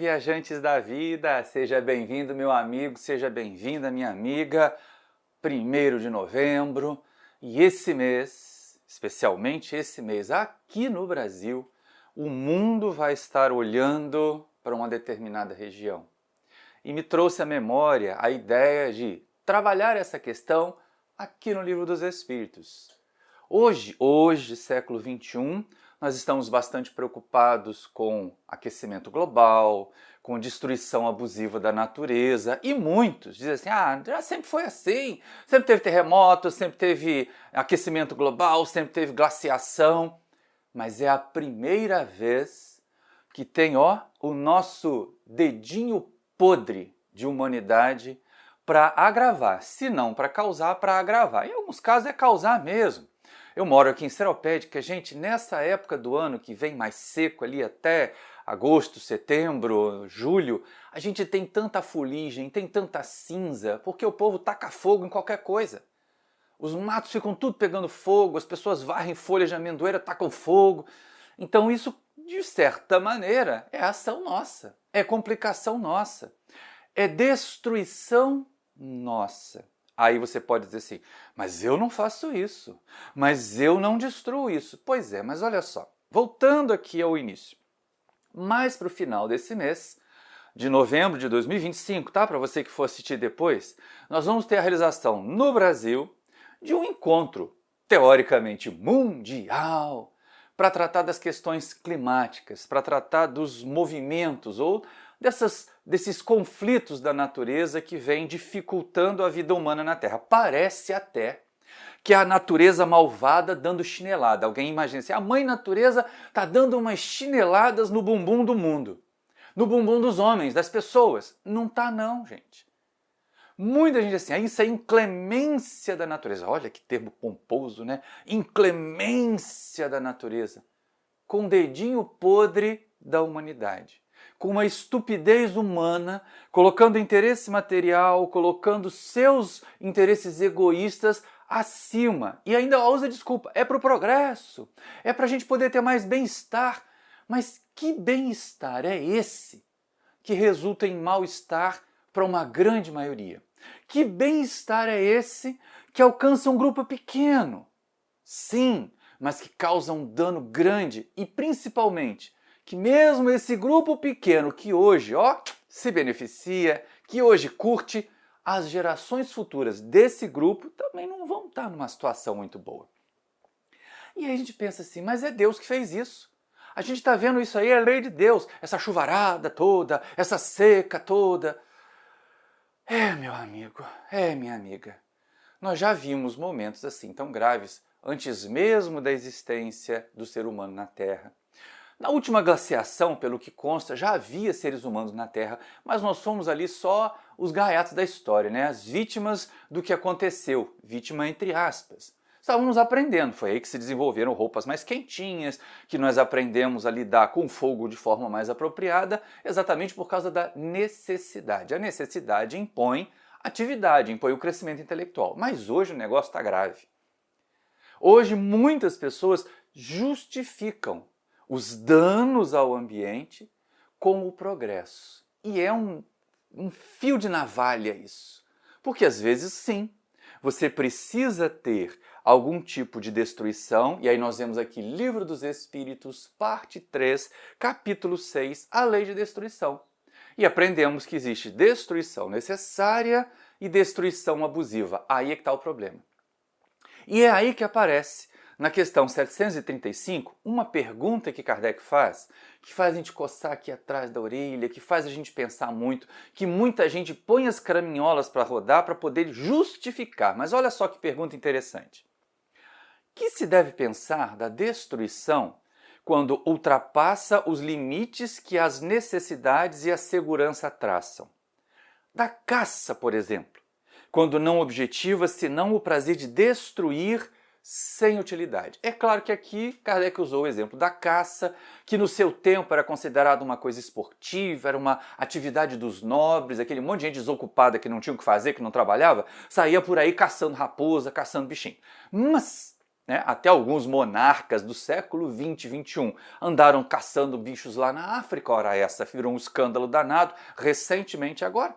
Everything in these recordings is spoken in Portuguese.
viajantes da vida! Seja bem-vindo, meu amigo, seja bem-vinda, minha amiga. 1º de novembro, e esse mês, especialmente esse mês, aqui no Brasil, o mundo vai estar olhando para uma determinada região. E me trouxe à memória a ideia de trabalhar essa questão aqui no Livro dos Espíritos. Hoje, século XXI, nós estamos bastante preocupados com aquecimento global, com destruição abusiva da natureza, e muitos dizem assim, já sempre foi assim, sempre teve terremoto, sempre teve aquecimento global, sempre teve glaciação, mas é a primeira vez que tem o nosso dedinho podre de humanidade para agravar, se não para causar, para agravar. Em alguns casos é causar mesmo. Eu moro aqui em Seropédica, gente, nessa época do ano que vem mais seco ali até agosto, setembro, julho, a gente tem tanta fuligem, tem tanta cinza, porque o povo taca fogo em qualquer coisa. Os matos ficam tudo pegando fogo, as pessoas varrem folhas de amendoeira, tacam fogo. Então isso, de certa maneira, é ação nossa, é complicação nossa, é destruição nossa. Aí você pode dizer assim, mas eu não faço isso, mas eu não destruo isso. Pois é, mas olha só, voltando aqui ao início, mais para o final desse mês, de novembro de 2025, tá? Para você que for assistir depois, nós vamos ter a realização no Brasil de um encontro, teoricamente mundial, para tratar das questões climáticas, para tratar dos movimentos ou desses conflitos da natureza que vêm dificultando a vida humana na Terra. Parece até que a natureza malvada dando chinelada. Alguém imagina assim, a mãe natureza está dando umas chineladas no bumbum do mundo, no bumbum dos homens, das pessoas. Não está não, gente. Muita gente diz assim, isso é inclemência da natureza. Olha que termo pomposo, né? Inclemência da natureza. Com o dedinho podre da humanidade. Com uma estupidez humana, colocando interesse material, colocando seus interesses egoístas acima. E ainda usa desculpa, é para o progresso, é para a gente poder ter mais bem-estar. Mas que bem-estar é esse que resulta em mal-estar para uma grande maioria? Que bem-estar é esse que alcança um grupo pequeno? Sim, mas que causa um dano grande e principalmente que mesmo esse grupo pequeno que hoje se beneficia, que hoje curte, as gerações futuras desse grupo também não vão estar numa situação muito boa. E aí a gente pensa assim, mas é Deus que fez isso. A gente está vendo isso aí, é a lei de Deus, essa chuvarada toda, essa seca toda. Meu amigo, minha amiga, nós já vimos momentos assim tão graves antes mesmo da existência do ser humano na Terra. Na última glaciação, pelo que consta, já havia seres humanos na Terra, mas nós somos ali só os gaiatos da história, né? As vítimas do que aconteceu, vítima entre aspas. Estávamos aprendendo, foi aí que se desenvolveram roupas mais quentinhas, que nós aprendemos a lidar com o fogo de forma mais apropriada, exatamente por causa da necessidade. A necessidade impõe atividade, impõe o crescimento intelectual. Mas hoje o negócio está grave. Hoje muitas pessoas justificam os danos ao ambiente com o progresso. E é um fio de navalha isso. Porque às vezes sim, você precisa ter algum tipo de destruição, e aí nós vemos aqui Livro dos Espíritos, parte 3, capítulo 6, a lei de destruição. E aprendemos que existe destruição necessária e destruição abusiva. Aí é que está o problema. E é aí que aparece, na questão 735, uma pergunta que Kardec faz, que faz a gente coçar aqui atrás da orelha, que faz a gente pensar muito, que muita gente põe as caraminholas para rodar para poder justificar. Mas olha só que pergunta interessante. Que se deve pensar da destruição quando ultrapassa os limites que as necessidades e a segurança traçam? Da caça, por exemplo, quando não objetiva senão o prazer de destruir sem utilidade. É claro que aqui Kardec usou o exemplo da caça, que no seu tempo era considerado uma coisa esportiva, era uma atividade dos nobres, aquele monte de gente desocupada que não tinha o que fazer, que não trabalhava, saía por aí caçando raposa, caçando bichinho. Mas né? Até alguns monarcas do século 20 e 21 andaram caçando bichos lá na África, ora essa virou um escândalo danado recentemente agora.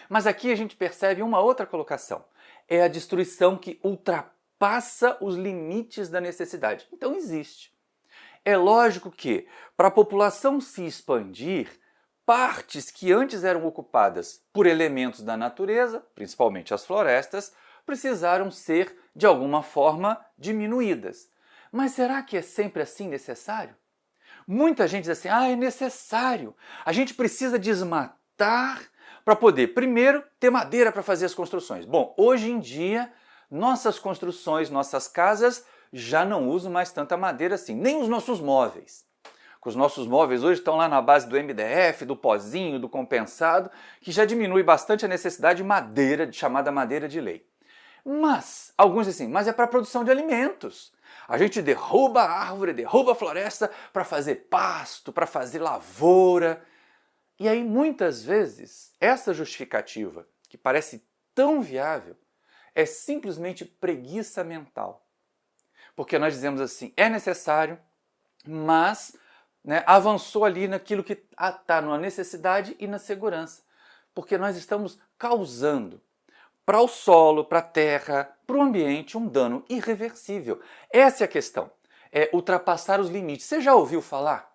Mas aqui a gente percebe uma outra colocação, é a destruição que ultrapassa os limites da necessidade. Então existe. É lógico que, para a população se expandir, partes que antes eram ocupadas por elementos da natureza, principalmente as florestas, precisaram ser, de alguma forma, diminuídas. Mas será que é sempre assim necessário? Muita gente diz assim, é necessário, a gente precisa desmatar para poder, primeiro, ter madeira para fazer as construções. Bom, hoje em dia, nossas construções, nossas casas já não usam mais tanta madeira assim, nem os nossos móveis. Os nossos móveis hoje estão lá na base do MDF, do pozinho, do compensado, que já diminui bastante a necessidade de madeira, chamada madeira de lei. Mas, alguns dizem assim, mas é para a produção de alimentos. A gente derruba a árvore, derruba a floresta para fazer pasto, para fazer lavoura. E aí, muitas vezes, essa justificativa, que parece tão viável, é simplesmente preguiça mental. Porque nós dizemos assim, é necessário, mas avançou ali naquilo que está na necessidade e na segurança. Porque nós estamos causando para o solo, para a terra, para o ambiente um dano irreversível. Essa é a questão, é ultrapassar os limites. Você já ouviu falar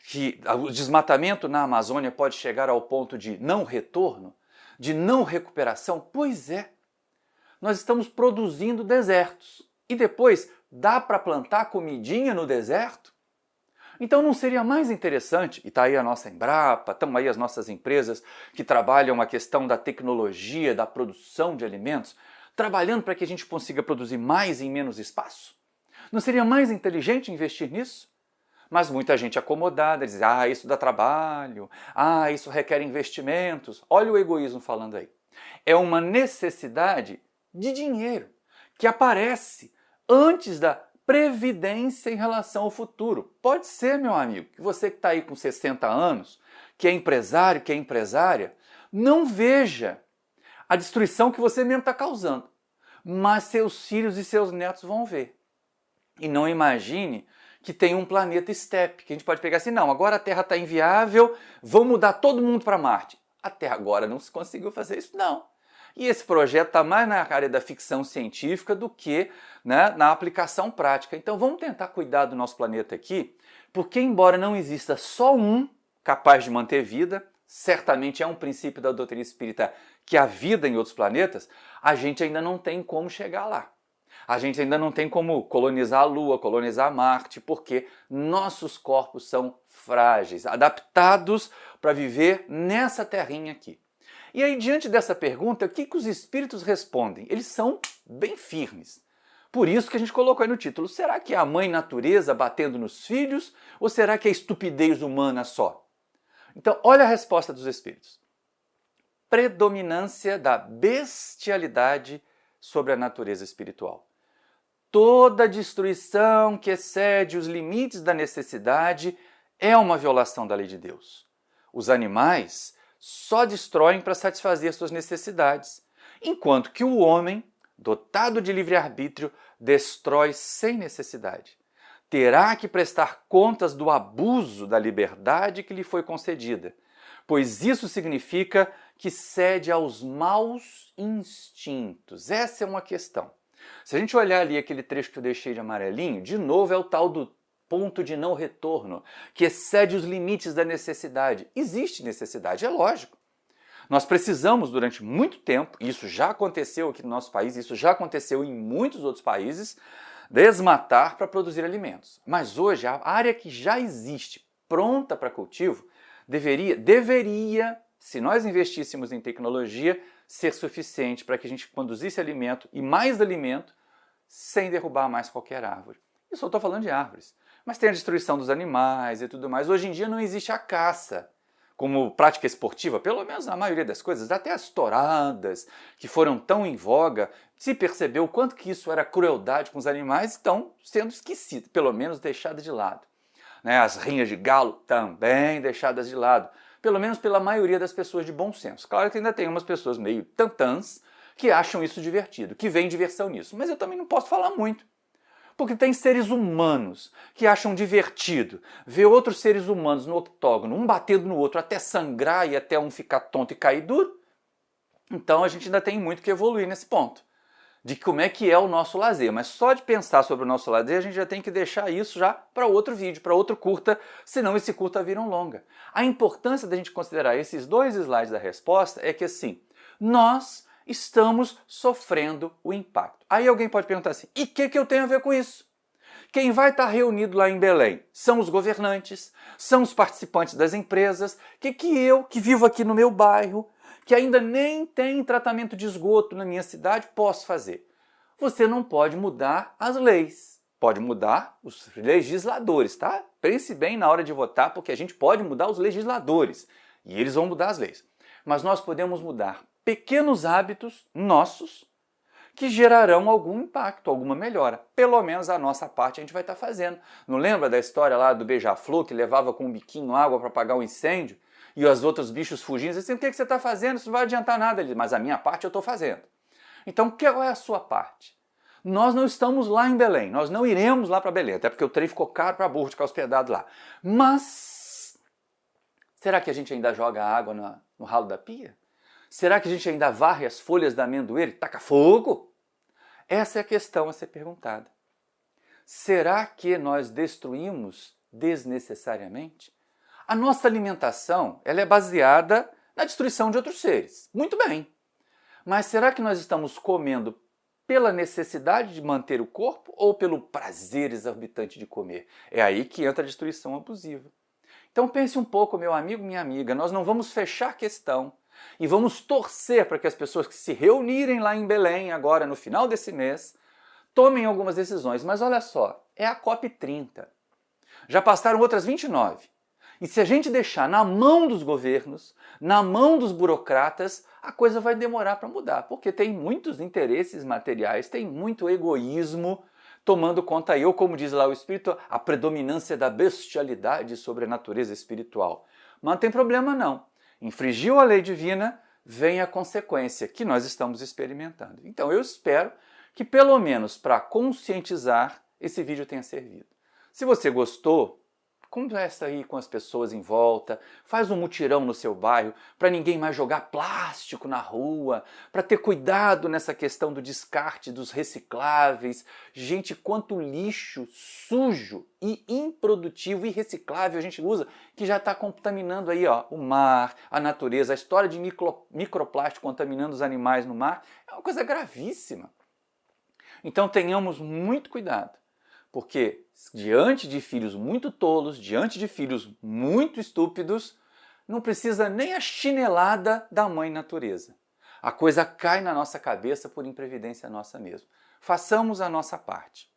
que o desmatamento na Amazônia pode chegar ao ponto de não retorno, de não recuperação? Pois é, nós estamos produzindo desertos e depois dá para plantar comidinha no deserto? Então não seria mais interessante, e está aí a nossa Embrapa, estão aí as nossas empresas que trabalham a questão da tecnologia, da produção de alimentos, trabalhando para que a gente consiga produzir mais em menos espaço? Não seria mais inteligente investir nisso? Mas muita gente acomodada diz, isso dá trabalho, isso requer investimentos. Olha o egoísmo falando aí. É uma necessidade de dinheiro que aparece antes da previdência em relação ao futuro. Pode ser, meu amigo, que você que está aí com 60 anos, que é empresário, que é empresária, não veja a destruição que você mesmo está causando, mas seus filhos e seus netos vão ver. E não imagine que tem um planeta estepe, que a gente pode pegar assim, não, agora a Terra está inviável, vamos mudar todo mundo para Marte. Até agora não se conseguiu fazer isso, não. E esse projeto está mais na área da ficção científica do que na aplicação prática. Então vamos tentar cuidar do nosso planeta aqui, porque embora não exista só um capaz de manter vida, certamente é um princípio da doutrina espírita que há vida em outros planetas, a gente ainda não tem como chegar lá. A gente ainda não tem como colonizar a Lua, colonizar Marte, porque nossos corpos são frágeis, adaptados para viver nessa terrinha aqui. E aí, diante dessa pergunta, o que os espíritos respondem? Eles são bem firmes. Por isso que a gente colocou aí no título, será que é a mãe natureza batendo nos filhos ou será que é estupidez humana só? Então, olha a resposta dos espíritos. Predominância da bestialidade sobre a natureza espiritual. Toda destruição que excede os limites da necessidade é uma violação da lei de Deus. Os animais só destroem para satisfazer suas necessidades, enquanto que o homem, dotado de livre-arbítrio, destrói sem necessidade. Terá que prestar contas do abuso da liberdade que lhe foi concedida, pois isso significa que cede aos maus instintos. Essa é uma questão. Se a gente olhar ali aquele trecho que eu deixei de amarelinho, de novo é o tal do ponto de não retorno, que excede os limites da necessidade. Existe necessidade, é lógico. Nós precisamos durante muito tempo, e isso já aconteceu aqui no nosso país, isso já aconteceu em muitos outros países, desmatar para produzir alimentos. Mas hoje a área que já existe, pronta para cultivo, deveria, se nós investíssemos em tecnologia, ser suficiente para que a gente produzisse alimento e mais alimento sem derrubar mais qualquer árvore. Eu só estou falando de árvores. Mas tem a destruição dos animais e tudo mais. Hoje em dia não existe a caça como prática esportiva, pelo menos na maioria das coisas, até as touradas, que foram tão em voga, se percebeu o quanto que isso era crueldade com os animais, estão sendo esquecidas, pelo menos deixadas de lado. As rinhas de galo também deixadas de lado, pelo menos pela maioria das pessoas de bom senso. Claro que ainda tem umas pessoas meio tantãs que acham isso divertido, que veem diversão nisso, mas eu também não posso falar muito. Porque tem seres humanos que acham divertido ver outros seres humanos no octógono, um batendo no outro até sangrar e até um ficar tonto e cair duro. Então a gente ainda tem muito que evoluir nesse ponto, de como é que é o nosso lazer. Mas só de pensar sobre o nosso lazer, a gente já tem que deixar isso já para outro vídeo, para outro curta, senão esse curta vira um longa. A importância da gente considerar esses 2 slides da resposta é que assim, nós estamos sofrendo o impacto. Aí alguém pode perguntar assim, e o que eu tenho a ver com isso? Quem vai estar reunido lá em Belém são os governantes, são os participantes das empresas, que eu, que vivo aqui no meu bairro, que ainda nem tem tratamento de esgoto na minha cidade, posso fazer? Você não pode mudar as leis, pode mudar os legisladores, tá? Pense bem na hora de votar, porque a gente pode mudar os legisladores e eles vão mudar as leis. Mas nós podemos mudar pequenos hábitos nossos que gerarão algum impacto, alguma melhora. Pelo menos a nossa parte a gente vai estar fazendo. Não lembra da história lá do beija-flor que levava com um biquinho água para apagar o incêndio? E os outros bichos fugindo, assim, o que você está fazendo? Isso não vai adiantar nada. Mas a minha parte eu estou fazendo. Então, qual é a sua parte? Nós não estamos lá em Belém, nós não iremos lá para Belém, até porque o trem ficou caro para burro ficar hospedado lá. Mas, será que a gente ainda joga água no ralo da pia? Será que a gente ainda varre as folhas da amendoeira e taca fogo? Essa é a questão a ser perguntada. Será que nós destruímos desnecessariamente? A nossa alimentação ela é baseada na destruição de outros seres. Muito bem. Mas será que nós estamos comendo pela necessidade de manter o corpo ou pelo prazer exorbitante de comer? É aí que entra a destruição abusiva. Então pense um pouco, meu amigo, minha amiga, nós não vamos fechar a questão e vamos torcer para que as pessoas que se reunirem lá em Belém agora no final desse mês tomem algumas decisões. Mas olha só, é a COP30. Já passaram outras 29. E se a gente deixar na mão dos governos, na mão dos burocratas, a coisa vai demorar para mudar, porque tem muitos interesses materiais, tem muito egoísmo tomando conta aí, ou como diz lá o Espírito, a predominância da bestialidade sobre a natureza espiritual. Mas não tem problema não. Infringiu a lei divina, vem a consequência que nós estamos experimentando. Então eu espero que pelo menos para conscientizar esse vídeo tenha servido. Se você gostou, conversa aí com as pessoas em volta, faz um mutirão no seu bairro para ninguém mais jogar plástico na rua, para ter cuidado nessa questão do descarte dos recicláveis. Gente, quanto lixo sujo e improdutivo e reciclável a gente usa, que já está contaminando aí ó, o mar, a natureza, a história de microplástico contaminando os animais no mar, é uma coisa gravíssima. Então tenhamos muito cuidado. Porque diante de filhos muito tolos, diante de filhos muito estúpidos, não precisa nem a chinelada da mãe natureza. A coisa cai na nossa cabeça por imprevidência nossa mesmo. Façamos a nossa parte.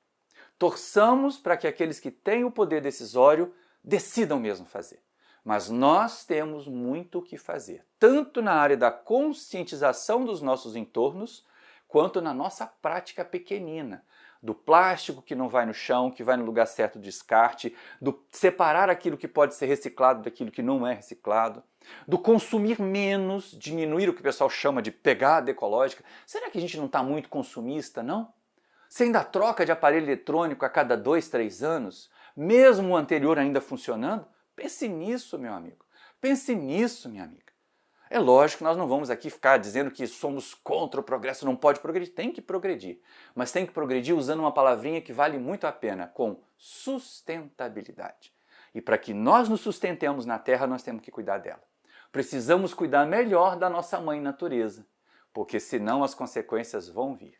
Torçamos para que aqueles que têm o poder decisório decidam mesmo fazer. Mas nós temos muito o que fazer, tanto na área da conscientização dos nossos entornos, quanto na nossa prática pequenina, do plástico que não vai no chão, que vai no lugar certo do descarte, do separar aquilo que pode ser reciclado daquilo que não é reciclado, do consumir menos, diminuir o que o pessoal chama de pegada ecológica. Será que a gente não está muito consumista, não? Você ainda troca de aparelho eletrônico a cada 2, 3 anos, mesmo o anterior ainda funcionando? Pense nisso, meu amigo. Pense nisso, minha amiga. É lógico que nós não vamos aqui ficar dizendo que somos contra o progresso, não pode progredir. Tem que progredir, mas tem que progredir usando uma palavrinha que vale muito a pena, com sustentabilidade. E para que nós nos sustentemos na Terra, nós temos que cuidar dela. Precisamos cuidar melhor da nossa mãe natureza, porque senão as consequências vão vir.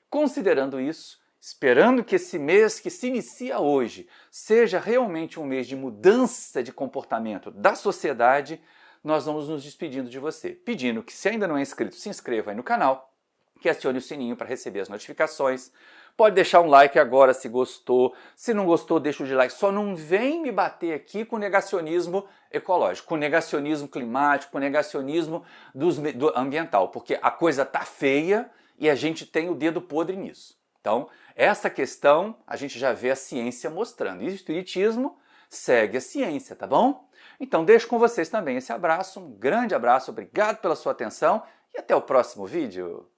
Considerando isso, esperando que esse mês que se inicia hoje seja realmente um mês de mudança de comportamento da sociedade, nós vamos nos despedindo de você, pedindo que se ainda não é inscrito, se inscreva aí no canal, que acione o sininho para receber as notificações. Pode deixar um like agora se gostou, se não gostou deixa o dislike, só não vem me bater aqui com negacionismo ecológico, com negacionismo climático, com negacionismo do ambiental, porque a coisa tá feia e a gente tem o dedo podre nisso. Então, essa questão a gente já vê a ciência mostrando, e o espiritismo segue a ciência, tá bom? Então deixo com vocês também esse abraço, um grande abraço, obrigado pela sua atenção e até o próximo vídeo.